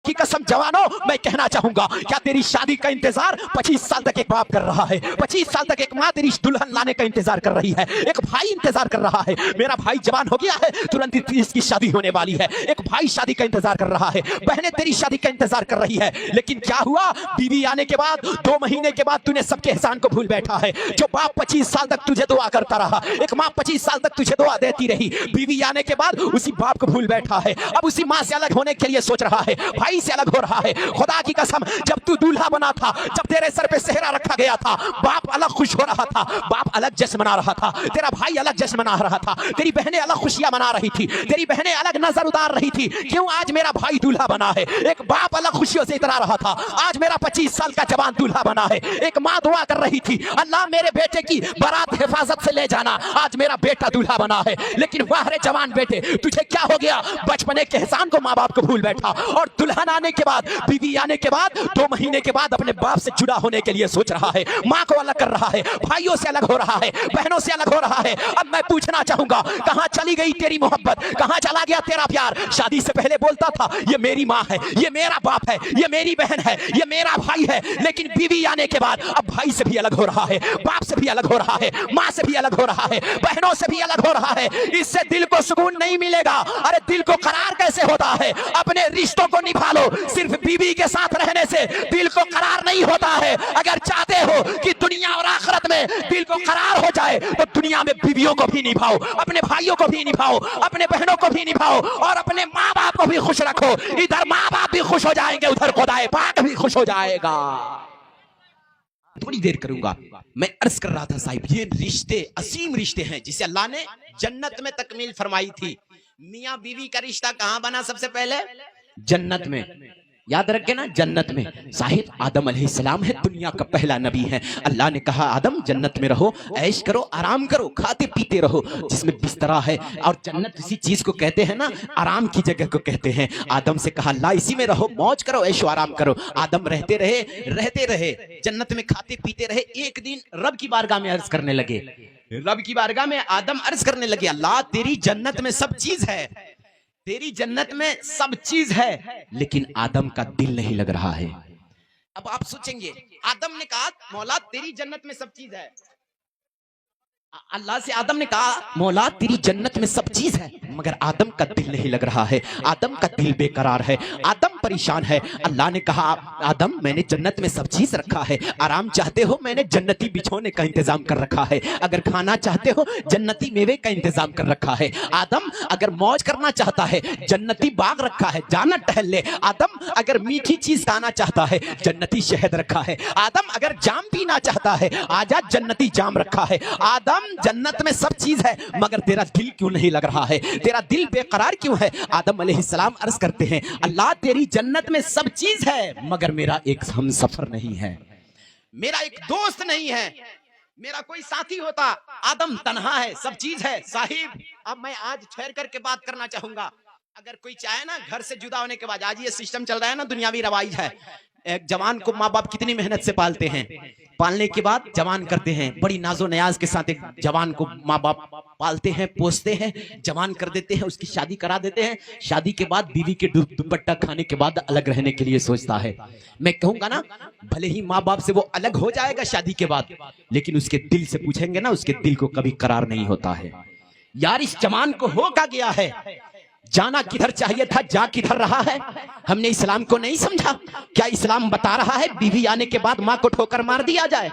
की कसम जवानों, मैं कहना चाहूंगा, क्या तेरी शादी का इंतजार 25 साल तक एक बाप कर रहा है? 25 साल तक एक माँ तेरी दुल्हन लाने का इंतजार कर रही है, एक भाई इंतजार कर रहा है। मेरा भाई जवान हो गया है, तुरंत इसकी शादी होने वाली है। एक भाई शादी का इंतजार कर रहा है, बहनें तेरी शादी का इंतजार कर रही है। लेकिन क्या हुआ? बीवी आने के बाद 2 महीने के बाद तूने सबके एहसान को भूल बैठा है। जो बाप 25 साल तक तुझे दुआ करता रहा, एक माँ 25 साल तक तुझे दुआ देती रही, बीवी आने के बाद उसी बाप को भूल बैठा है। अब उसी माँ से अलग होने के लिए सोच रहा है, भाई से अलग हो रहा है। खुदा की कसम, जब तू दूल्हा बना था, जब तेरे सर पे सेहरा रखा गया था, बाप अलग खुश हो रहा था, बाप अलग जश्न मना रहा था, तेरा भाई अलग जश्न मना रहा था, तेरी बहनें अलग खुशियां मना रही थी, तेरी बहनें अलग नजर उतार रही थी। क्यों? आज मेरा भाई दूल्हा बना है। एक बाप अलग खुशियों से इतरा रहा था, आज मेरा 25 साल का जवान दूल्हा बना है। एक माँ दुआ कर रही थी, अल्लाह मेरे बेटे की बारात हिफाजत से ले जाना, आज मेरा बेटा दूल्हा बना है। लेकिन वाह रे जवान बेटे, तुझे क्या हो गया? बचपने के एहसान को माँ बाप को भूल बैठा, और दुल्हन आने के बाद, बीवी आने के बाद, 2 महीने के बाद अपने बाप से जुड़ा होने के लिए सोच रहा है, माँ को अलग कर रहा है, भाइयों से अलग हो रहा है, बहनों से अलग हो रहा है। अब मैं पूछना चाहूंगा, कहां चली गई तेरी मोहब्बत? कहां चला गया तेरा प्यार? शादी से पहले बोलता था, ये मेरी माँ है, ये मेरा बाप है, ये मेरी बहन है, ये मेरा भाई है। लेकिन बीवी आने के बाद अब भाई से भी अलग हो रहा है, बाप से भी अलग हो रहा है, माँ से भी अलग हो रहा है, बहनों से भी अलग हो रहा है। इससे दिल को सुकून नहीं मिलेगा। अरे दिल को करार कैसे होता है? अपने रिश्तों को निभा लो। सिर्फ बीवी के साथ रहने से दिल को करार नहीं होता है। अगर चाहते हो कि दुनिया और आखिरत में दिल को करार हो जाए, तो दुनिया में बीवियों को भी निभाओ, अपने भाइयों को भी निभाओ, अपने बहनों को भी निभाओ, और अपने माँ बाप को भी खुश रखो। इधर माँ बाप भी खुश हो जाएंगे, उधर खुदाए पाक भी खुश हो जाएगा। थोड़ी देर करूंगा। मैं अर्ज कर रहा था साहिब, ये रिश्ते असीम रिश्ते हैं जिसे अल्लाह ने जन्नत में तकमील फरमाई थी। मियाँ बीवी का रिश्ता कहाँ बना? सबसे पहले जन्नत में। याद रखे ना, जन्नत में। साहिब आदम अलैहिस्सलाम है, दुनिया का पहला नबी है। अल्लाह ने कहा, आदम जन्नत में रहो, ऐश करो, आराम करो, खाते पीते रहो, जिसमें बिस्तरा है। और जन्नत इसी चीज को कहते हैं ना, आराम की जगह को कहते हैं। आदम से कहा, अल्लाह इसी में रहो, मौज करो, ऐशो आराम करो। आदम रहते रहे जन्नत में, खाते पीते रहे। एक दिन रब की बारगाह में अर्ज करने लगे, रब की बारगाह में आदम अर्ज करने लगे, अल्लाह तेरी जन्नत में सब चीज है, तेरी जन्नत में सब चीज है, लेकिन आदम का दिल नहीं लग रहा है। अब आप सोचेंगे, आदम ने कहा, मौला तेरी जन्नत में सब चीज है। अल्लाह से आदम ने कहा, मौला तेरी जन्नत में सब चीज है, मगर आदम का दिल नहीं लग रहा है, आदम का दिल बेकरार है, आदम परेशान है। अल्लाह ने कहा, आदम मैंने जन्नत में सब चीज रखा है, आराम चाहते हो मैंने जन्नती बिछोने का इंतजाम कर रखा है, अगर खाना चाहते हो जन्नती मेवे का इंतजाम कर रखा है। आदम अगर मौज करना चाहता है जन्नती बाग रखा है, जाना टहल ले। आदम अगर मीठी चीज खाना चाहता है जन्नती शहद रखा है। आदम अगर जाम पीना चाहता है, आजा जन्नती जाम रखा है। आदम जन्नत में सब चीज है, मगर तेरा दिल क्यों नहीं लग रहा है? तेरा दिल बेकरार क्यों है? आदम अलैहिस्सलाम अर्ज करते हैं, अल्लाह तेरी जन्नत में सब चीज है, मगर मेरा एक हमसफर नहीं है, मेरा एक दोस्त नहीं है, मेरा कोई साथी होता। आदम तन्हा है, सब चीज है। साहिब अब मैं आज ठहर करके बात करना चाहूंगा। अगर कोई चाहे ना घर से जुदा होने के बाद, आज ये सिस्टम चल रहा है ना, दुनियावी रवाइज है, एक जवान को माँ बाप कितनी मेहनत से पालते हैं, पालने के बाद जवान करते हैं, बड़ी नाजो नयाज के साथ एक जवान को माँ बाप पालते हैं, पोसते हैं, जवान कर देते हैं, उसकी शादी करा देते हैं। शादी के बाद बीवी के दुपट्टा खाने के बाद अलग रहने के लिए सोचता है। मैं कहूंगा ना, भले ही माँ बाप से वो अलग हो जाएगा शादी के बाद, लेकिन उसके दिल से पूछेंगे ना, उसके दिल को कभी करार नहीं होता है। यार इस जवान को हो क्या गया है? जाना किधर चाहिए था, जा किधर रहा है? हमने इस्लाम को नहीं समझा। क्या इस्लाम बता रहा है बीवी आने के बाद माँ को ठोकर मार दिया जाए?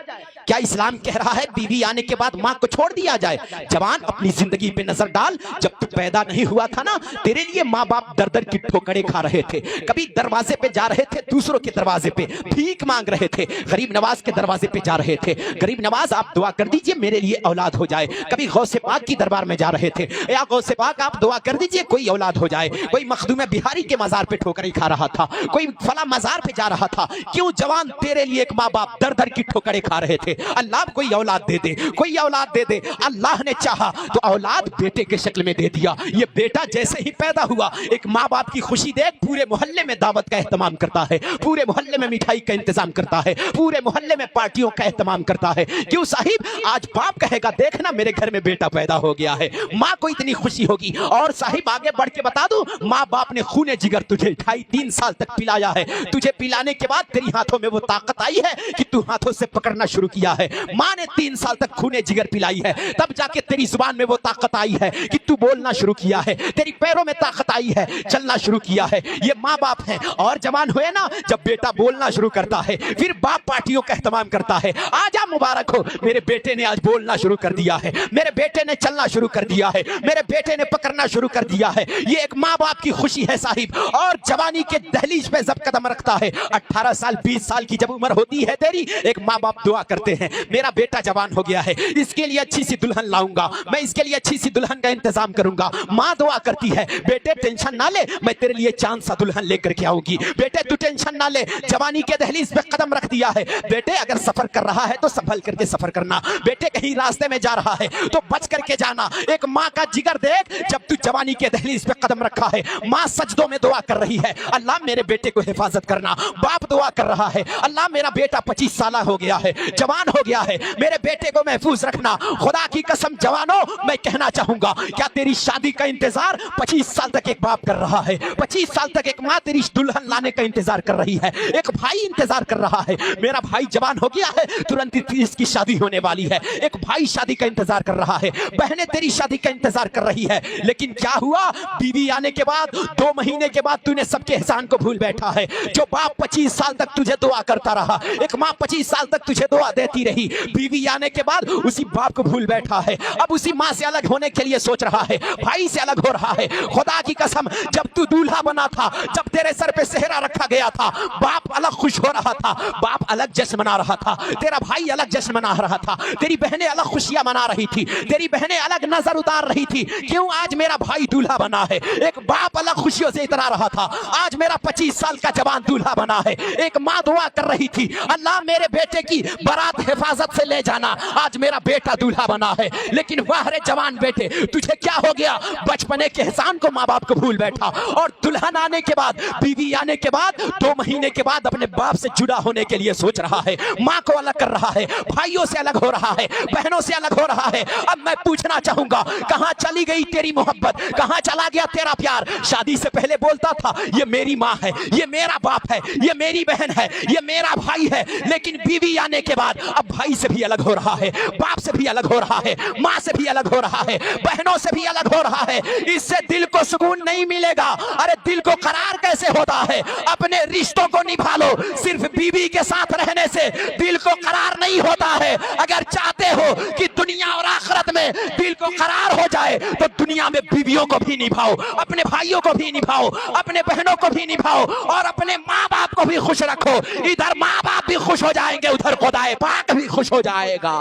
क्या इस्लाम कह रहा है बीवी आने के बाद माँ को छोड़ दिया जाए? जवान अपनी जिंदगी पे नजर डाल। जब तू पैदा नहीं हुआ था ना, तेरे लिए माँ बाप दर दर की ठोकरें खा रहे थे। कभी दरवाजे पे जा रहे थे, दूसरों के दरवाजे पे भीख मांग रहे थे, गरीब नवाज के दरवाजे पे जा रहे थे, गरीब नवाज आप दुआ कर दीजिए मेरे लिए औलाद हो जाए। कभी गौसे पाक की दरबार में जा रहे थे, या गौसे पाक आप दुआ कर दीजिए कोई औलाद हो जाए। कोई मखदूम बिहारी के मजार पे ठोकरें खा रहा था, कोई फला मजार पे जा रहा था। क्यों जवान? तेरे लिए एक माँ बाप दर दर की ठोकरें खा रहे थे। है। अल्लाह कोई औलाद दे दे, कोई औलाद दे दे। अल्लाह ने चाहा तो औलाद बेटे के शक्ल में दे दिया। ये बेटा जैसे ही पैदा हुआ, एक माँ बाप की खुशी देख पूरे मोहल्ले में दावत का एहतमाम करता है, पूरे मोहल्ले में मिठाई का इंतजाम करता है, पूरे मोहल्ले में पार्टियों का एहतमाम करता है। क्यों साहिब? आज बाप कहेगा देखना मेरे घर में बेटा पैदा हो गया है, माँ को इतनी खुशी होगी। और साहिब आगे बढ़ के बता दूं, माँ बाप ने खूने जिगर तुझे 2.5-3 साल तक पिलाया है। तुझे पिलाने के बाद तेरी हाथों में वो ताकत आई है कि तू हाथों से पकड़ना शुरू किया है। माँ ने 3 साल तक खूने जिगर पिलाई है, तब जाके तेरी जुबान में वो ताकत आई है कि तू बोलना शुरू किया है। तेरी पैरों में ताकत आई है, चलना शुरू किया है। ये माँ बाप हैं। और जवान हुए ना, जब बेटा बोलना शुरू करता है फिर बाप पार्टियों का एहतमाम करता है। आजा मुबारक हो, मेरे बेटे ने आज बोलना शुरू कर दिया है, मेरे बेटे ने चलना शुरू कर दिया है, मेरे बेटे ने पकड़ना शुरू कर दिया है। ये एक माँ बाप की खुशी है साहिब। और जवानी के दहलीज पे जब कदम रखता है, 18 साल 20 साल की जब उम्र होती है तेरी, एक माँ बाप दुआ करते हैं मेरा बेटा जवान हो गया है, इसके लिए अच्छी सी दुल्हन लाऊंगा, मैं इसके लिए अच्छी सी दुल्हन का इंतजाम करूंगा। माँ दुआ करती है बेटे टेंशन ना ले, मैं तेरे लिए चांद सा दुल्हन लेकर के आऊंगी। बेटे तू टेंशन ना ले, जवानी के दहलीज पे कदम रख दिया है। बेटे अगर सफर कर रहा है तो संभल करके सफर करना। बेटे कहीं रास्ते में जा रहा है तो बच करके जाना। एक माँ का जिगर देख, जब तू जवानी के दहलीज पे कदम रखा है, माँ सजदों में दुआ कर रही है अल्लाह मेरे बेटे को हिफाजत करना। बाप दुआ कर रहा है अल्लाह मेरा बेटा 25 साल हो गया है, जवान हो गया है, मेरे बेटे को महफूज रखना। खुदा की कसम जवानों, मैं कहना चाहूंगा क्या तेरी शादी का इंतजार 25 साल तक एक बाप कर रहा है, 25 साल तक एक माँ तेरी दुल्हन लाने का इंतजार कर रही है, एक भाई इंतजार कर रहा है। मेरा भाई जवान हो गया है, तुरंत इसकी शादी होने वाली है। एक भाई शादी का इंतजार कर रहा है, बहनें तेरी शादी का इंतजार कर रही है। लेकिन क्या हुआ? बीवी आने के बाद 2 महीने के बाद तूने सबके एहसान को भूल बैठा है। जो बाप 25 साल तक तुझे दुआ करता रहा, एक माँ 25 साल तक तुझे दुआ देती रही, बीवी आने के बाद उसी बाप को भूल बैठा है। अब उसी माँ से अलग होने के लिए सोच रहा है, भाई से अलग हो रहा है। खुदा की कसम, जब तू दूल्हा बना था, जब तेरे सर पे सेहरा रखा गया था, बाप अलग खुश हो रहा था, बाप अलग जश्न मना रहा था, तेरा भाई अलग जश्न मना रहा था, तेरी बहनें अलग खुशियां मना रही थी, तेरी बहनें अलग नजर उतार रही थी। क्यों? आज मेरा भाई दूल्हा बना है। एक बाप अलग खुशियों से इतरा रहा था, आज मेरा 25 साल का जवान दूल्हा बना है। एक माँ दुआ कर रही थी अल्लाह मेरे बेटे की बारात हिफाजत से ले जाना, आज मेरा बेटा दूल्हा बना है। लेकिन वाह रे जवान बेटे, तुझे क्या हो गया? बचपने के एहसान को माँ बाप को भूल बैठा, और दुल्हन आने के बाद, बीवी आने के बाद 2 महीने के बाद अपने बाप से जुड़ा होने के लिए सोच रहा है। माँ को अलग कर रहा है, भाइयों से अलग हो रहा है, बहनों से अलग हो रहा है। अब मैं पूछना चाहूंगा, कहां चली गई तेरी मोहब्बत? कहां चला गया तेरा प्यार? शादी से पहले बोलता था ये मेरी माँ है, ये मेरा बाप है, ये मेरी बहन है, ये मेरा भाई है। लेकिन बीवी आने के बाद अब भाई से भी अलग हो रहा है, बाप से भी अलग हो रहा है, माँ से भी अलग हो रहा है, बहनों से भी अलग हो रहा है। इससे दिल को सुकून नहीं मिलेगा। अरे दिल को करार कैसे होता है? अपने रिश्तों को निभा लो। सिर्फ बीवी के साथ रहने से दिल को करार नहीं होता है। अगर चाहते हो कि दुनिया और आखिरत में दिल को करार हो जाए तो दुनिया में बीवियों को भी निभाओ, अपने भाइयों को भी निभाओ, अपने बहनों को भी निभाओ, और अपने माँ बाप को भी खुश रखो। इधर माँ बाप भी खुश हो जाएंगे, उधर खुदाए पाक भी खुश हो जाएगा।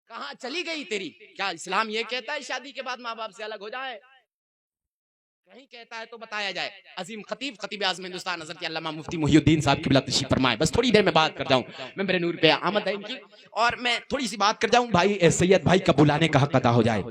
कहाँ चली गई तेरी? क्या इस्लाम ये कहता है शादी के बाद माँ बाप से अलग हो जाए? कहीं कहता है तो बताया जाए। अजीम खतीब आज़म हिंदुस्तान हज़रत अल्लामा मुफ्ती मुहिउद्दीन साहब की तशरीफ फरमाए। बस थोड़ी देर में बात कर जाऊं, मैं मेरे नूर पे आमद है इनकी, और मैं थोड़ी सी बात कर जाऊं। भाई सैयद भाई का बुलाने का हक अदा हो जाए।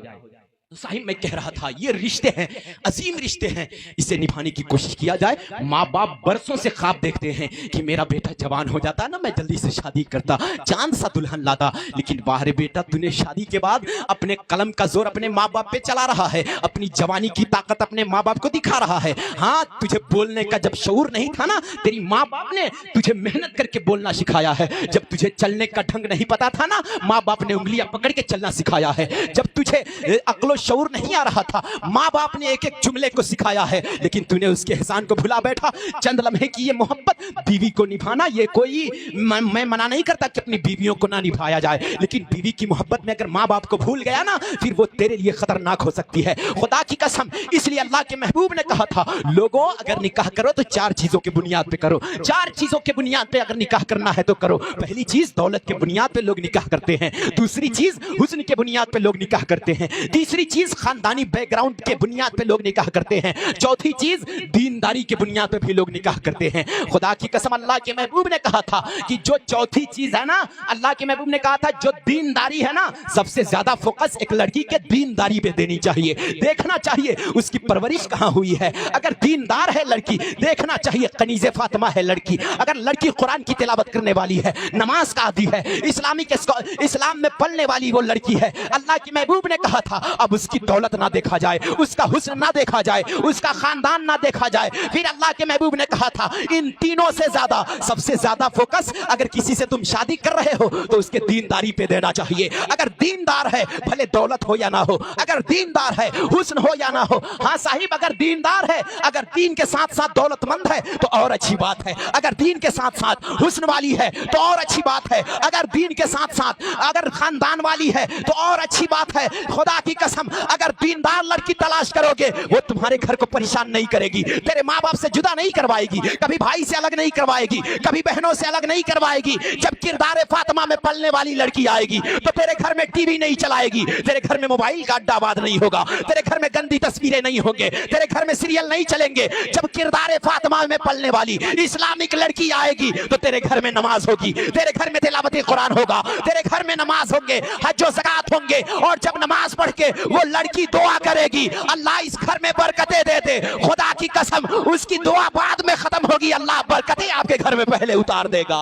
साहिब मैं कह रहा था ये रिश्ते हैं, अजीम रिश्ते हैं, इसे निभाने की कोशिश किया जाए। माँ बाप बरसों से ख्वाब देखते हैं कि मेरा बेटा जवान हो जाता ना, मैं जल्दी से शादी करता, चांद सा दुल्हन लाता। लेकिन बाहर बेटा तूने शादी के बाद अपने कलम का जोर अपने माँ बाप पे चला रहा है, अपनी जवानी की ताकत अपने माँ बाप को दिखा रहा है। हाँ, तुझे बोलने का जब शऊर नहीं था ना, तेरी माँ बाप ने तुझे मेहनत करके बोलना सिखाया है। जब तुझे चलने का ढंग नहीं पता था ना, माँ बाप ने उंगलियां पकड़ के चलना सिखाया है। जब तुझे अक्लो शऊर नहीं आ रहा था, माँ बाप ने एक एक जुमले को सिखाया है, लेकिन तूने उसके एहसान को भुला बैठा। चंद लम्हे की ये मोहब्बत, बीवी को निभाना, ये कोई मैं मना नहीं करता कि अपनी बीवियों को ना निभाया जाए, लेकिन बीवी की मोहब्बत में अगर माँ बाप को भूल गया ना, फिर वो तेरे लिए खतरनाक हो सकती है। खुदा की कसम, इसलिए अल्लाह के महबूब ने कहा था, लोगों अगर निकाह करो तो 4 चीजों के बुनियाद पे करो। 4 चीजों के बुनियाद पे अगर निकाह करना है तो करो। पहली चीज दौलत के बुनियाद पे लोग निकाह करते हैं, दूसरी चीज हुस्न के बुनियाद पे लोग निकाह करते हैं, तीसरी चीज खानदानी बैकग्राउंड के बुनियाद पे लोग निकाह करते हैं, चौथी चीज दीनदारी के बुनियाद पे भी लोग निकाह करते हैं। खुदा की कसम अल्लाह के महबूब ने कहा था कि जो चौथी चीज है ना, अल्लाह के महबूब ने कहा था जो दीनदारी है ना, सबसे ज्यादा फोकस एक लड़की के दीनदारी पे देनी चाहिए। देखना चाहिए उसकी परवरिश कहाँ हुई है। अगर दीनदार है लड़की, देखना चाहिए कनीज़े फातिमा है लड़की, अगर लड़की कुरान की तिलावत करने वाली है, नमाज का आदी है, इस्लाम में पढ़ने वाली वो लड़की है, अल्लाह के महबूब ने कहा था अब उसकी दौलत ना देखा जाए, उसका हुस्न ना देखा जाए, उसका खानदान ना देखा जाए। फिर अल्लाह के महबूब ने कहा था इन तीनों से ज्यादा, सबसे ज्यादा फोकस अगर किसी से तुम शादी कर रहे हो तो उसके दीनदारी पे देना चाहिए। अगर दीनदार है, भले दौलत हो या ना हो, अगर दीनदार है, हुस्न हो या ना हो, हाँ साहिब अगर दीनदार है, अगर दीन के साथ साथ दौलतमंद है तो और अच्छी बात है, अगर दीन के साथ साथ हुस्न वाली है तो और अच्छी बात है, अगर दीन के साथ साथ अगर खानदान वाली है तो और अच्छी बात है। खुदा की कसम अगर दीनदार लड़की तलाश करोगे वो तुम्हारे घर को परेशान नहीं करेगी, तेरे माँ बाप से जुदा नहीं करवाएगी, कभी भाई से अलग नहीं करवाएगी, कभी बहनों से अलग नहीं करवाएगी। जब किरदार फातिमा में पलने वाली लड़की आएगी तो तेरे घर में टीवी नहीं चलाएगी, तेरे घर में मोबाइल का अड्डा आबाद नहीं होगा, तेरे घर में गंदी तस्वीरें नहीं होंगे, तेरे घर में सीरियल नहीं चलेंगे। जब किरदार फातिमा में पलने वाली इस्लामिक लड़की आएगी तो तेरे घर में नमाज होगी, तेरे घर में तिलावत कुरान होगा, तेरे घर में नमाज होंगे, हज और ज़कात होंगे। और जब नमाज पढ़ के वो लड़की दुआ करेगी अल्लाह इस घर में बरकतें दे दे, खुदा की कसम उसकी दुआ बाद में खत्म होगी, अल्लाह बरकतें आपके घर में पहले उतार देगा।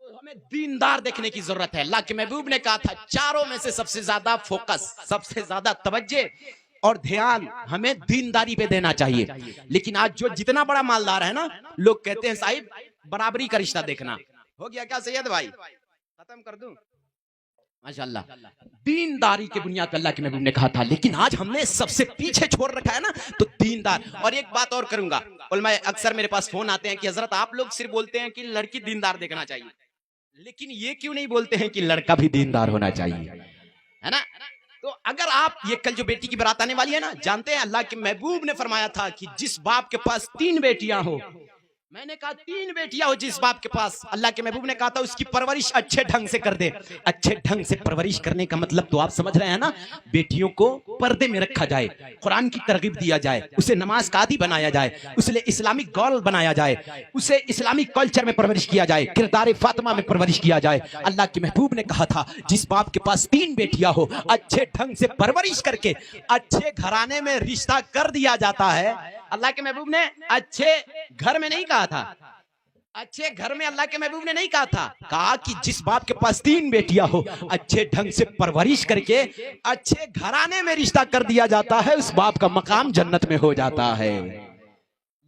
हमें दीनदार देखने की जरूरत है। अल्लाह के महबूब ने कहा था चारों में से सबसे ज्यादा फोकस, सबसे ज्यादा तवज्जो और ध्यान हमें दीनदारी पे देना चाहिए। लेकिन आज जो जितना बड़ा मालदार है ना, लोग कहते हैं साहिब बराबरी का रिश्ता देखना। हो गया क्या सैयद भाई, खत्म कर दूं? माशाअल्लाह, दीनदारी के बुनियाद पर अल्लाह के महबूब ने कहा था। लेकिन आज हमने सबसे पीछे छोड़ रखा है ना, तो दीनदार। और एक बात और करूंगा, उलमा अक्सर मेरे पास फोन आते हैं कि हजरत आप लोग सिर्फ बोलते हैं कि लड़की दीनदार देखना चाहिए, लेकिन ये क्यों नहीं बोलते हैं कि लड़का भी दीनदार होना चाहिए, है ना? तो अगर आप ये कल जो बेटी की बारात आने वाली है ना, जानते हैं अल्लाह के महबूब ने फरमाया था कि जिस बाप के पास 3 बेटियां हो, मैंने कहा 3 बेटियां हो जिस बाप के पास, अल्लाह के महबूब ने कहा था उसकी परवरिश अच्छे ढंग से कर दे। अच्छे ढंग से परवरिश करने का मतलब तो आप समझ रहे हैं ना, बेटियों को पर्दे में रखा जाए, कुरान की तरगीब दिया जाए, उसे नमाज का आदी बनाया जाए, उसे इस्लामिक गर्ल बनाया जाए, उसे इस्लामिक कल्चर में परवरिश किया जाए, किरदार फातिमा में परवरिश किया जाए। अल्लाह के महबूब ने कहा था जिस बाप के पास 3 बेटियां हो, अच्छे ढंग से परवरिश करके अच्छे घराने में रिश्ता कर दिया जाता है। अल्लाह के महबूब ने अच्छे घर में नहीं कहा था, अच्छे घर में अल्लाह के महबूब ने नहीं कहा था, कहा कि जिस बाप के पास 3 बेटियां हो, अच्छे ढंग से परवरिश करके अच्छे घराने में रिश्ता कर दिया जाता है, उस बाप का मकाम जन्नत में हो जाता है।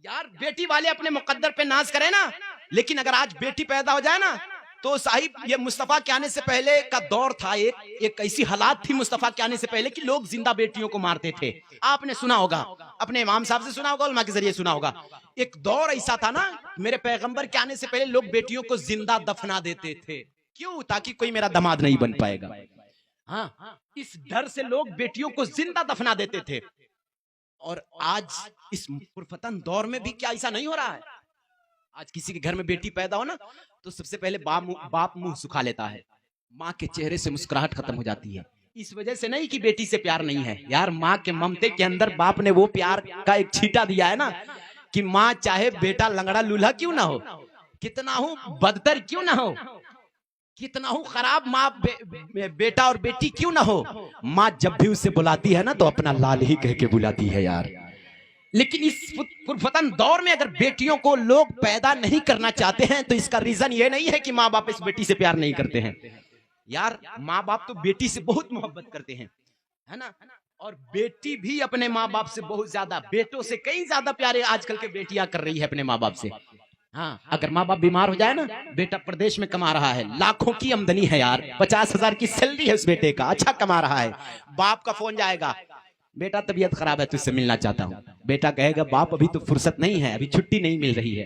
यार बेटी वाले अपने मुकद्दर पे नाज करें ना, लेकिन अगर आज बेटी पैदा हो जाए ना, तो साहिब ये मुस्तफा के आने से पहले का दौर था, एक ऐसी हालात थी मुस्तफा के आने से पहले कि लोग जिंदा बेटियों को मारते थे। आपने सुना होगा, अपने इमाम साहब से सुना होगा, उलमा के जरिए सुना होगा। एक दौर ऐसा था ना, मेरे पैगंबर के आने से पहले लोग बेटियों को जिंदा दफना देते थे। क्यों? ताकि कोई मेरा दामाद नहीं बन पाएगा। हाँ, इस डर से लोग बेटियों को जिंदा दफना देते थे। और आज इस पुरफतन दौर में भी क्या ऐसा नहीं हो रहा है? आज किसी के घर में बेटी पैदा हो ना, तो सबसे पहले बाप मुंह सुखा लेता है, माँ के चेहरे से मुस्कुराहट खत्म हो जाती है। इस वजह से नहीं कि बेटी से प्यार नहीं है, यार माँ के ममते के अंदर बाप ने वो प्यार का एक छींटा दिया है ना, कि माँ चाहे बेटा लंगड़ा लूल्हा क्यों ना हो, कितना हो बदतर क्यों ना हो, कितना हो खराब माँ बेटा और बेटी क्यों ना हो, माँ जब भी उसे बुलाती है ना तो अपना लाल ही कह के बुलाती है यार। लेकिन इस पुरफतन दौर में अगर बेटियों को लोग पैदा नहीं करना चाहते हैं तो इसका रीजन ये नहीं है कि माँ बाप इस बेटी से प्यार नहीं करते हैं। यार माँ बाप तो बेटी से बहुत मोहब्बत करते हैं, है ना? और बेटी भी अपने माँ बाप से बहुत ज्यादा, बेटों से कई ज्यादा प्यारे आजकल के बेटियां कर रही है अपने माँ बाप से। हाँ, अगर माँ बाप बीमार हो जाए ना, बेटा प्रदेश में कमा रहा है, लाखों की आमदनी है यार, 50,000 की सैलरी है उस बेटे का, अच्छा कमा रहा है, बाप का फोन जाएगा, बेटा तबीयत खराब है तुझसे मिलना चाहता हूँ। बेटा कहेगा बाप अभी तो फुर्सत नहीं है, अभी छुट्टी नहीं मिल रही है।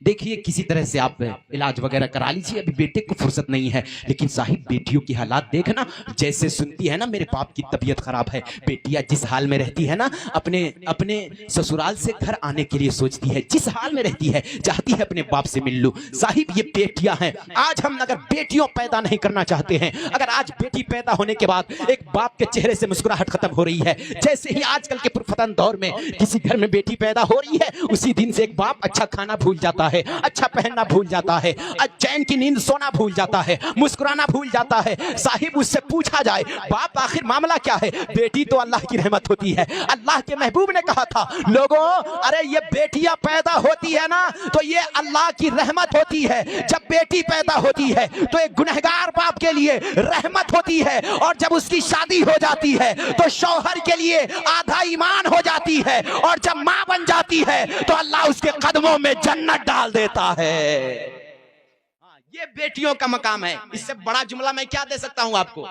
देखिए किसी तरह से आप इलाज वगैरह करा लीजिए, अभी बेटे को फुर्सत नहीं है। लेकिन साहिब बेटियों की हालात देखना, जैसे सुनती है ना मेरे बाप की तबीयत खराब है, बेटियां जिस हाल में रहती है ना, अपने अपने ससुराल से घर आने के लिए सोचती है, जिस हाल में रहती है चाहती है अपने बाप से मिल लूं। साहिब ये बेटियां हैं। आज हम अगर बेटियों पैदा नहीं करना चाहते हैं, अगर आज बेटी पैदा होने के बाद एक बाप के चेहरे से मुस्कुराहट खत्म हो रही है, जैसे ही आजकल के पुरफतन दौर में किसी घर में बेटी पैदा हो रही है, उसी दिन से एक बाप अच्छा खाना भूल जाता है, अच्छा पहनना भूल जाता है, चैन की नींद सोना भूल जाता है, मुस्कुराना भूल जाता है। साहिब उससे पूछा जाए बाप आखिर मामला क्या है? बेटी तो अल्लाह की रहमत होती है। अल्लाह के महबूब ने कहा था लोगों, अरे ये बेटियां पैदा होती है ना तो ये अल्लाह की रहमत होती है। जब बेटी पैदा होती है तो एक गुनहगार बाप के लिए रहमत होती है, और जब उसकी शादी हो जाती है तो शौहर के लिए आधा ईमान हो जाती है, और जब मां बन जाती है तो अल्लाह उसके कदमों में जन्नत डाल देता है। ये बेटियों का मकाम है। इससे बड़ा जुमला मैं क्या दे सकता हूं आपको?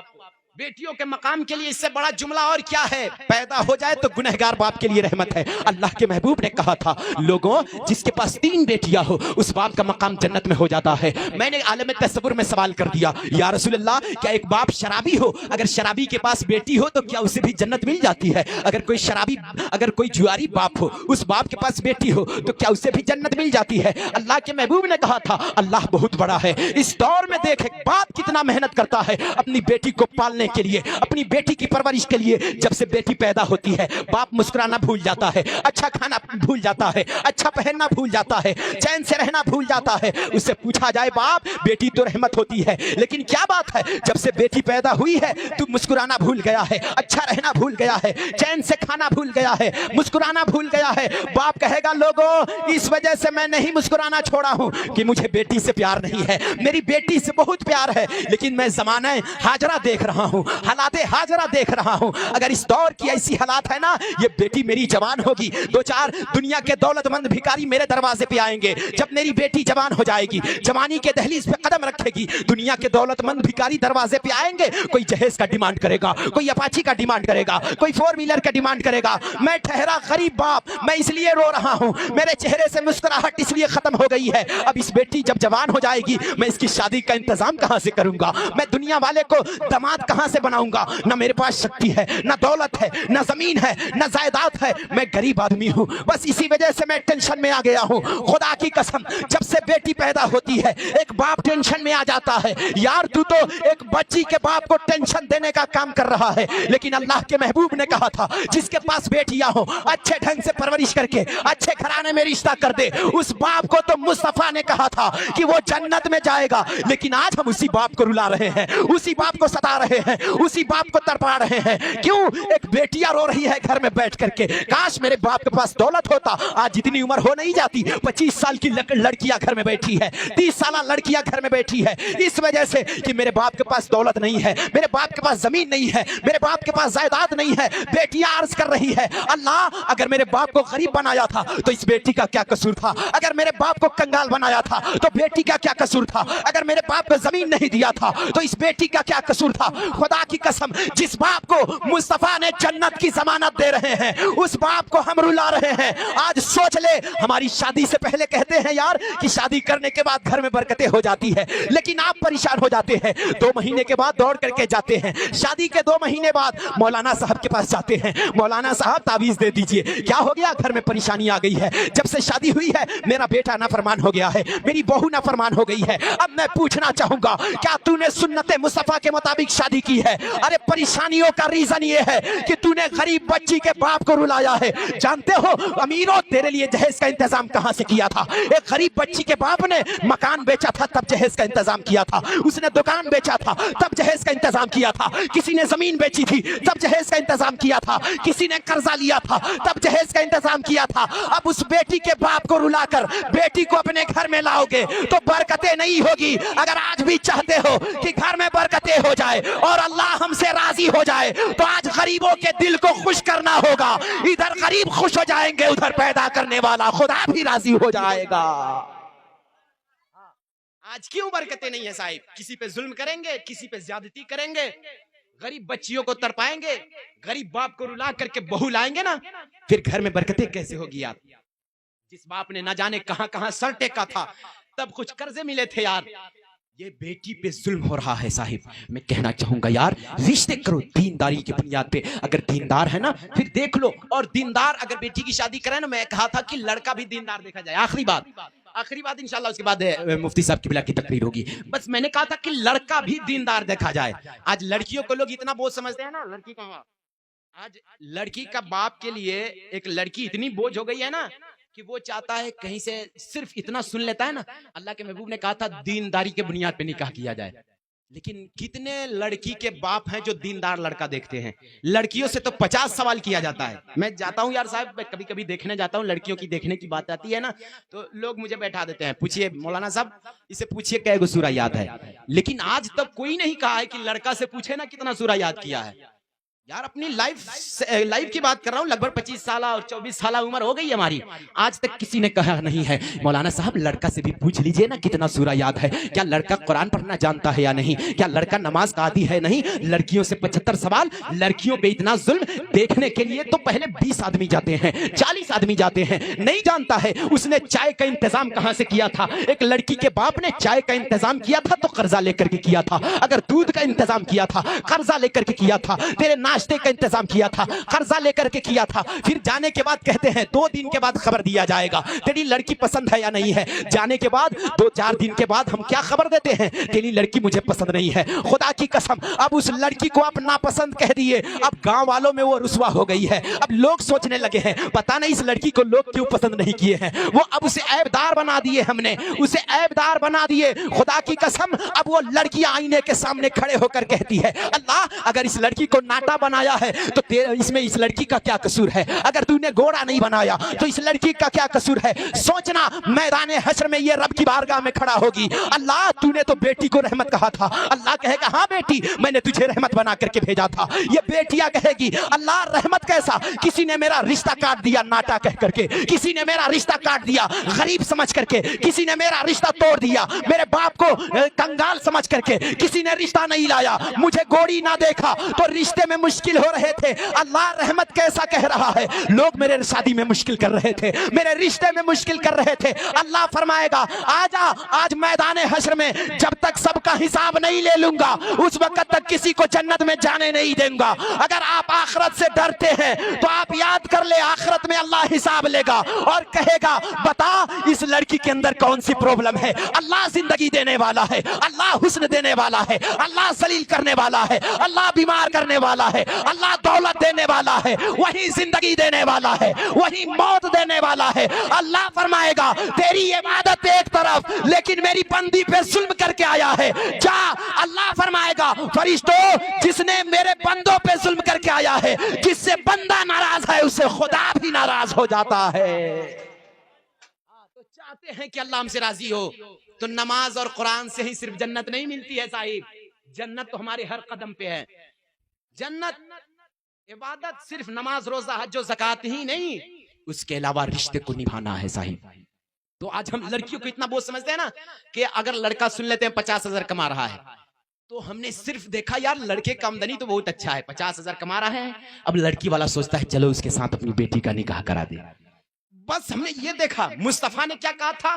बेटियों के मकाम के लिए इससे बड़ा जुमला और क्या है? पैदा हो जाए तो गुनहगार बाप के लिए रहमत है। अल्लाह के महबूब ने कहा था लोगों, जिसके पास 3 बेटियां हो उस बाप का मकाम जन्नत में हो जाता है। मैंने आलम तसव्वुर में सवाल कर दिया, या रसूल अल्लाह, क्या एक बाप शराबी हो, अगर शराबी के पास बेटी हो तो क्या उसे भी जन्नत मिल जाती है? अगर कोई जुआरी बाप हो, उस बाप के पास बेटी हो तो क्या उसे भी जन्नत मिल जाती है? अल्लाह के महबूब ने कहा था अल्लाह बहुत बड़ा है। इस दौर में देख बाप कितना मेहनत करता है अपनी बेटी को पालने के लिए, अपनी बेटी की परवरिश के लिए। जब से बेटी पैदा होती है बाप मुस्कुराना भूल जाता है, अच्छा खाना भूल जाता है, अच्छा पहनना भूल जाता है, चैन से रहना भूल जाता है। उससे पूछा जाए बाप, बेटी तो रहमत होती है, लेकिन क्या बात है जब से बेटी पैदा हुई है तू मुस्कुराना भूल गया है, अच्छा रहना भूल गया है, चैन से खाना भूल गया है, मुस्कुराना भूल गया है। बाप कहेगा लोगों, इस वजह से मैं नहीं मुस्कुराना छोड़ा हूं कि मुझे बेटी से प्यार नहीं है, मेरी बेटी से बहुत प्यार है, लेकिन मैं ज़माना हाजरा देख रहा हूं, हालाते हाजरा देख रहा हूं। अगर इस दौर की ऐसी हालात है ना, ये बेटी मेरी जवान होगी, 2-4 दुनिया के दौलतमंद भिखारी मेरे दरवाजे पे आएंगे। जब मेरी बेटी जवान हो जाएगी, जवानी के दहलीज पे कदम रखेगी, दुनिया के दौलतमंद भिखारी दरवाजे पे आएंगे। कोई जहेज का डिमांड करेगा, कोई अपाची का डिमांड करेगा, कोई 4 व्हीलर का डिमांड करेगा। मैं ठहरा गरीब बाप, मैं इसलिए रो रहा हूं, मेरे चेहरे से मुस्कुराहट इसलिए खत्म हो गई है। अब इस बेटी जब जवान हो जाएगी, मैं इसकी शादी का इंतजाम कहां से करूंगा? मैं दुनिया वाले को दामाद कहां से बनाऊंगा? ना मेरे पास शक्ति है, ना दौलत है, ना जमीन है, ना जायदाद है, मैं गरीब आदमी हूं। बस इसी वजह से मैं टेंशन में आ गया हूं। खुदा की कसम, जब से बेटी पैदा होती है एक बाप टेंशन में आ जाता है। यार तू तो एक बच्ची के बाप को टेंशन देने का काम कर रहा है, लेकिन अल्लाह के महबूब ने कहा था जिसके पास बेटियां हो अच्छे ढंग से परवरिश करके अच्छे घराने में रिश्ता कर दे, उस बाप को तो मुस्तफा ने कहा था कि वो जन्नत में जाएगा। लेकिन आज हम उसी बाप को रुला रहे हैं, उसी बाप को सता रहे हैं, उसी बाप को तड़पा रहे हैं। क्यों? एक बेटियां रो रही है घर में बैठ करके, काश मेरे बाप के पास दौलत होता। आज इतनी उम्र हो नहीं जाती, 25 साल की लड़कियां घर में बैठी है, 30 साल लड़कियां घर में बैठी है, इस वजह से कि मेरे बाप के पास दौलत नहीं है, मेरे बाप के पास जमीन नहीं है, मेरे बाप के पास जायदाद नहीं है। बेटियां अर्ज कर रही है अल्लाह, अगर मेरे बाप को गरीब बनाया था तो इस बेटी का क्या कसूर था? अगर मेरे बाप को कंगाल बनाया था तो बेटी का क्या कसूर था? अगर मेरे बाप को जमीन नहीं दिया था तो इस बेटी का क्या कसूर था? खुदा की कसम, जिस बाप को मुस्तफा ने जन्नत की जमानत दे रहे हैं उस बाप को हम रुला रहे हैं। आज सोच ले, हमारी शादी से पहले कहते हैं यार कि शादी करने के बाद घर में बरकतें हो जाती है, लेकिन आप परेशान हो जाते हैं। 2 महीने के बाद दौड़ करके जाते हैं, शादी के 2 महीने बाद मौलाना साहब के पास जाते हैं, मौलाना साहब तावीज दे दीजिए। क्या हो गया? घर में परेशानी आ गई है, जब से शादी हुई है मेरा बेटा नाफरमान हो गया है, मेरी बहू नाफरमान हो गई है। अब मैं पूछना चाहूंगा, क्या तूने सुन्नत मुस्तफा के मुताबिक शादी की है? अरे परेशानियों का रीजन ये है कि तूने गरीब बच्ची के बाप को रुलाया है। जानते हो अमीरों, तेरे लिए जहेज का इंतजाम कहां से किया था? एक गरीब बच्ची के बाप ने मकान बेचा था तब जहेज का इंतजाम किया था, उसने दुकान बेचा था तब जहेज का इंतजाम किया था, किसी ने जमीन बेची थी तब जहेज का इंतजाम किया था, किसी ने कर्जा लिया था तब जहेज का इंतजाम किया था। अब उस बेटी के बाप को रुलाकर बेटी को अपने घर में लाओगे तो बरकतें नहीं होगी। अगर आज भी चाहते हो कि घर में बरकतें हो जाए और अल्लाह हमसे राजी हो जाए तो आज गरीबों के दिल को खुश करना होगा। इधर गरीब खुश हो जाएंगे, उधर पैदा करने वाला खुदा भी राजी हो जाएगा। आज क्यों बरकतें नहीं है साहिब? किसी पे जुल्म करेंगे, किसी पे ज्यादती करेंगे, गरीब बच्चियों को तरपाएंगे, गरीब बाप को रुला करके बहू लाएंगे ना, फिर घर में बरकतें कैसे होगी? आप जिस बाप ने ना जाने कहां कहां सर टेका था, तब कुछ कर्जे मिले थे यार, ये बेटी पे जुल्म हो रहा है साहिब। मैं कहना चाहूंगा यार, रिश्ते करो दीनदारी की बुनियाद पे। अगर दीनदार है ना फिर देख लो, और दीनदार अगर बेटी की शादी करे ना, मैं कहा था कि लड़का भी दीनदार देखा जाए। आखिरी बात इंशाल्लाह, उसके बाद मुफ्ती साहब की बिला की तकरीर होगी। बस मैंने कहा था कि लड़का भी दीनदार देखा जाए। आज लड़कियों को लोग इतना बोझ समझते हैं ना, लड़की कहाँ, आज लड़की का बाप के लिए एक लड़की इतनी बोझ हो गई है ना कि वो चाहता है कहीं से सिर्फ इतना सुन लेता है ना, अल्लाह के महबूब ने कहा था दीनदारी के बुनियाद पे निकाह किया जाए। लेकिन कितने लड़की के बाप हैं जो दीनदार लड़का देखते हैं। लड़कियों से तो 50 सवाल किया जाता है। मैं जाता हूं यार साहब, मैं कभी कभी देखने जाता हूं, लड़कियों की देखने की बात आती है ना, तो लोग मुझे बैठा देते हैं, पूछिए मौलाना साहब इसे पूछिए कै गो सूरा याद है। लेकिन आज तक कोई नहीं कहा है कि लड़का से पूछे ना कितना सूरा याद किया है। यार अपनी लाइफ की बात कर रहा हूँ, लगभग 25 साल और 24 साल उम्र हो गई हमारी, आज तक किसी ने कहा नहीं है मौलाना साहब लड़का से भी पूछ लीजिए ना कितना सूरा याद है, क्या लड़का कुरान पढ़ना जानता है या नहीं, क्या लड़का नमाज का आदी है नहीं। लड़कियों से 75 सवाल, लड़कियों पे इतना जुल्म। देखने के लिए तो पहले 20 आदमी जाते हैं, 40 आदमी जाते हैं, नहीं जानता है उसने चाय का इंतजाम कहां से किया था। एक लड़की के बाप ने चाय का इंतजाम किया था तो कर्जा लेकर के किया था, अगर दूध का इंतजाम किया था कर्जा लेकर के किया था, तेरे नाश्ते का इंतजाम किया था कर्जा लेकर के किया था। फिर जाने के बाद कहते हैं 2 दिन के बाद खबर दिया जाएगा तेरी लड़की पसंद है या नहीं है। जाने के बाद 2-4 दिन के बाद हम क्या खबर देते हैं, तेरी लड़की मुझे पसंद नहीं है। खुदा की कसम अब उस लड़की को आप नापसंद कह दिए, अब गांव वालों में वो रुसवा हो गई है। अब लोग सोचने लगे हैं पता नहीं इस लड़की को लोग क्यों पसंद नहीं किए हैं, वो अब उसे ऐबदार बना दिए, हमने उसे ऐबदार बना दिए। खुदा की कसम अब वो लड़की आईने के सामने खड़े होकर कहती है अल्लाह अगर इस लड़की को नाटा बनाया है तो इसमें इस लड़की का क्या कसूर है, अगर तूने घोड़ा नहीं बनाया तो इस लड़की का क्या कसूर है। सोचना मैदान हश्र में ये रब की बारगाह में खड़ा होगी, अल्लाह तूने तो बेटी को रहमत कहा था। अल्लाह कहेगा हाँ बेटी मैंने तुझे रहमत बना करके भेजा था। ये बेटियां कहेगी अल्लाह रहमत कैसा, किसी ने मेरा रिश्ता काट दिया नाटा कह करके, किसी ने मेरा रिश्ता काट दिया गरीब समझ करके, किसी ने मेरा रिश्ता तोड़ दिया, मेरे बाप को कंगाल समझ करके, किसी ने रिश्ता नहीं लाया, मुझे गोड़ी ना देखा तो रिश्ते में मुश्किल हो रहे थे। अल्लाह रहमत कैसा कह रहा है, लोग मेरे शादी में मुश्किल कर रहे थे, मेरे रिश्ते में मुश्किल कर रहे थे। अल्लाह फरमाएगा आजा आज मैदान हश्र में जब तक सबका हिसाब नहीं ले लूंगा उस वक्त तक किसी को जन्नत में जाने नहीं दूंगा। अगर आप आखिरत से डरते हैं तो आप याद कर ले आखिरत में अल्लाह हिसाब लेगा और कहेगा बता इस लड़की के अंदर कौन सी प्रॉब्लम है। अल्लाह जिंदगी देने वाला है, अल्लाह हुस्न देने वाला है, अल्लाह सलील करने वाला है, अल्लाह बीमार करने वाला है, अल्लाह दौलत देने वाला है, वही जिंदगी देने वाला है, वही मौत देने वाला है। अल्लाह फरमाएगा तेरी इबादत एक तरफ लेकिन मेरी बंदी पे जुल्म करके आया है, जा। अल्लाह फरमाएगा फरिश्तों जिसने मेरे बंदों पे जुल्म करके आया है, जिससे बंदा नाराज है उससे खुदा भी नाराज हो जाता है। तो चाहते हैं कि अल्लाह हमसे राजी हो तो नमाज और कुरान से ही सिर्फ जन्नत नहीं मिलती है साहिब, जन्नत तो हमारे हर कदम पे है। जन्नत इबादत सिर्फ नमाज रोजा हज और ज़कात ही नहीं, उसके अलावा रिश्ते को निभाना है साहिब। तो आज हम लड़कियों को इतना बोझ समझते हैं ना कि अगर लड़का सुन लेते हैं 50,000 कमा रहा है तो हमने सिर्फ देखा यार लड़के का आमदनी तो बहुत अच्छा है, 50,000 कमा रहा है, अब लड़की वाला सोचता है चलो उसके साथ अपनी बेटी का निकाह करा दे। बस हमने ये देखा मुस्तफा ने क्या कहा था,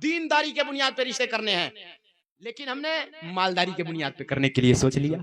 दीनदारी के बुनियाद पे रिश्ते करने हैं, लेकिन हमने मालदारी के बुनियाद पे करने के लिए सोच लिया।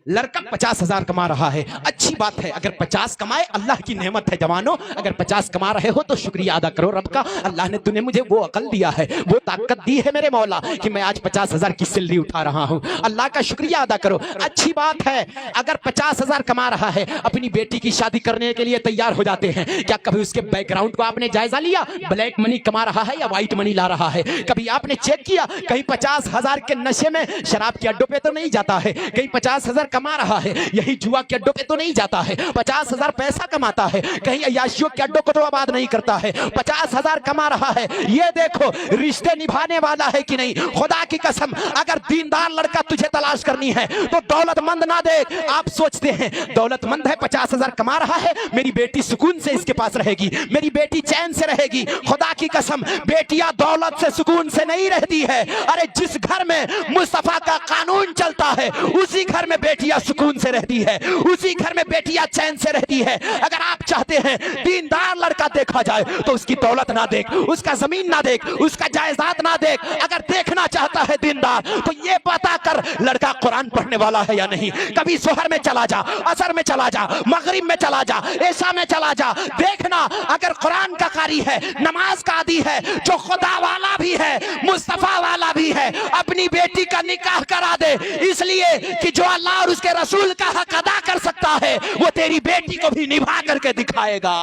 लड़का 50,000 कमा रहा है, अच्छी बात है, अगर 50 कमाए अल्लाह की नेमत है जवानों, अगर 50 कमा रहे हो तो शुक्रिया अदा करो रब का, अल्लाह ने तूने मुझे वो अकल दिया है, वो ताकत दी है मेरे मौला कि मैं आज 50,000 की सैलरी उठा रहा हूँ, अल्लाह का शुक्रिया अदा करो। अच्छी बात है, अगर 50,000 कमा रहा है अपनी बेटी की शादी करने के लिए तैयार हो जाते हैं, क्या कभी उसके बैकग्राउंड को आपने जायजा लिया, ब्लैक मनी कमा रहा है या व्हाइट मनी ला रहा है, कभी आपने चेक किया कहीं 50,000 के नशे में शराब के अड्डों पे तो नहीं जाता है, कहीं 50,000 कमा रहा है यही जुआ के अड्डों पे तो नहीं जाता है, 50,000 पैसा कमाता है, कहीं अय्याशियों के अड्डों को तो आबाद नहीं करता है, 50,000 कमा रहा है, ये देखो रिश्ते निभाने वाला है कि नहीं। खुदा की कसम अगर दीनदार लड़का तुझे तलाश करनी है तो दौलतमंद ना दे। आप सोचते हैं दौलतमंद है 50,000 कमा रहा है, मेरी बेटी सुकून से इसके पास रहेगी, मेरी बेटी चैन से रहेगी। खुदा की कसम बेटियां दौलत से सुकून से नहीं रहती है। अरे जिस घर में मुस्तफा का कानून चलता है उसी घर में बेटी बेटियां सुकून से रहती है, उसी घर में बेटियां चैन से रहती है। अगर आप चाहते हैं दीनदार लड़का देखा जाए तो उसकी दौलत ना देख, उसका जमीन ना देख, उसका जायदाद ना देख। अगर देखना चाहता है दीनदार तो ये पता कर लड़का कुरान पढ़ने वाला है या नहीं। कभी जोहर में चला जा, असर में चला जा, मगरिब में चला जा, ऐशा में चला जा, देखना अगर कुरान का कारी है, नमाज का आदी है, जो खुदा वाला भी है, मुस्तफा वाला भी है, अपनी बेटी का निकाह करा दे, इसलिए कि जो अल्लाह और उसके रसूल का हक अदा कर सकता है वो तेरी बेटी को भी निभा करके दिखाएगा।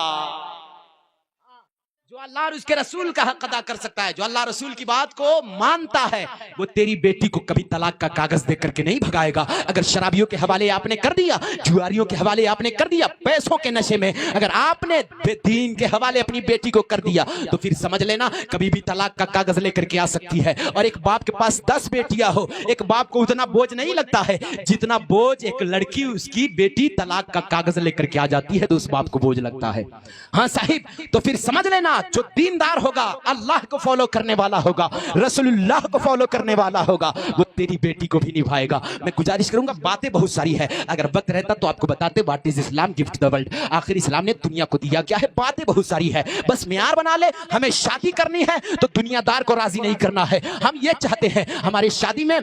जो अल्लाह और उसके रसूल का हक अदा कर सकता है, जो अल्लाह रसूल की बात को मानता है, वो तेरी बेटी को कभी तलाक का कागज दे करके नहीं भगाएगा। अगर शराबियों के हवाले आपने कर दिया, जुआरियों के हवाले आपने कर दिया, पैसों के नशे में अगर आपने दीन के हवाले अपनी बेटी को कर दिया तो फिर समझ लेना कभी भी तलाक का कागज लेकर के आ सकती है। और एक बाप के पास 10 बेटियां हो, एक बाप को उतना बोझ नहीं लगता है जितना बोझ एक लड़की उसकी बेटी तलाक का कागज लेकर के आ जाती है तो उस बाप को बोझ लगता है। हाँ साहिब, तो फिर समझ लेना जो दीनदार होगा, अल्लाह को फॉलो करने वाला होगा, रसूलुल्लाह को फॉलो करने वाला होगा, वो तेरी बेटी को भी निभाएगा। मैं गुजारिश करूंगा, बातें बहुत सारी है, अगर वक्त रहता तो आपको बताते what is Islam gift the world, आखिर इस्लाम ने दुनिया को दिया क्या है। बातें बहुत सारी है, बस म्यार बना ले। हमें शादी करनी है तो दुनियादार को राजी नहीं करना है। हम ये चाहते हैं हमारी शादी में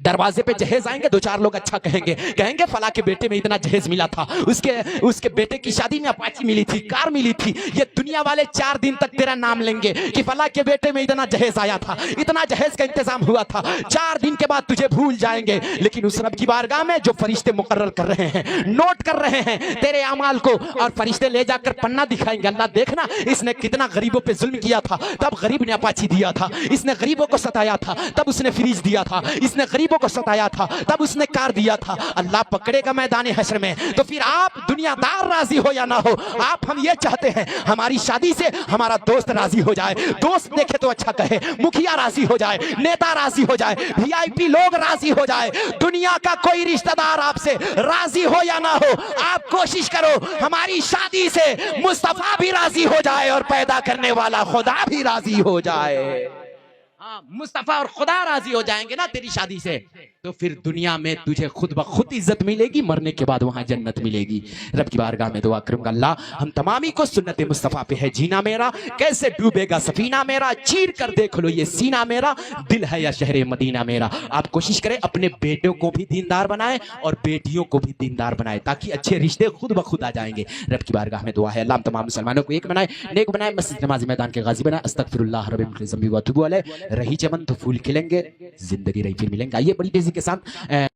दरवाजे पे जहेज आएंगे, 2-4 लोग अच्छा कहेंगे फला के बेटे में इतना जहेज मिला था, उसके बेटे की शादी में अपाची मिली थी, कार मिली थी। ये दुनिया वाले 4 दिन तक तेरा नाम लेंगे कि फला के बेटे में इतना जहेज आया था, इतना जहेज का इंतजाम हुआ था। 4 दिन के बाद तुझे भूल जाएंगे। लेकिन उस रब की बारगाह में जो फरिश्ते मुकर्रर कर रहे हैं, नोट कर रहे हैं तेरे अमाल को, और फरिश्ते ले जाकर पन्ना दिखाएंगे, अल्लाह देखना इसने कितना गरीबों पे जुल्म किया था, तब गरीब ने अपाची दिया था, इसने गरीबों को सताया था तब उसने फ्रिज दिया था, इसने गरीबों को सताया था तब उसने कार दिया था। अल्लाह पकड़ेगा मैदान हश्र में। तो फिर आप दुनियादार राजी हो या ना हो, आप हम ये चाहते हैं हमारी शादी से हमारा दोस्त राजी हो जाए, दोस्त देखे तो अच्छा कहे, मुखिया राजी हो जाए, नेता राजी हो जाए, वीआईपी लोग राजी हो जाए, दुनिया का कोई रिश्तेदार आपसे राजी हो या ना हो, आप कोशिश करो हमारी शादी से मुस्तफा भी राजी हो जाए और पैदा करने वाला खुदा भी राजी हो जाए। हाँ, मुस्तफा और खुदा राजी हो जाएंगे ना तेरी शादी से, तो फिर दुनिया में तुझे खुद ब खुद इज्जत मिलेगी, मरने के बाद वहां जन्नत मिलेगी। रब की बारगाह में दुआ करूंगा, अल्लाह हम तमामी को सुन्नत मुस्तफा पे है जीना मेरा, कैसे डूबेगा सफीना मेरा, चीर कर देख लो ये सीना मेरा, दिल है या शहर मदीना मेरा। आप कोशिश करें अपने बेटों को भी दीनदार बनाएं और बेटियों को भी दीनदार बनाएं, ताकि अच्छे रिश्ते खुद ब खुद आ जाएंगे। रब की बारगाह में दुआ है, अल्लाह तमाम मुसलमानों को एक बनाए, नेक बनाए, मस्जिद नमाज़ी मैदान के गाजी बनाए। अस्तगफिरुल्लाह रब्बिल ज़म्बी व अतूबु अलैह। रही चमन तो फूल खिलेंगे, जिंदगी रही फिर मिलेंगे। आइए बड़ी तेजी के साथ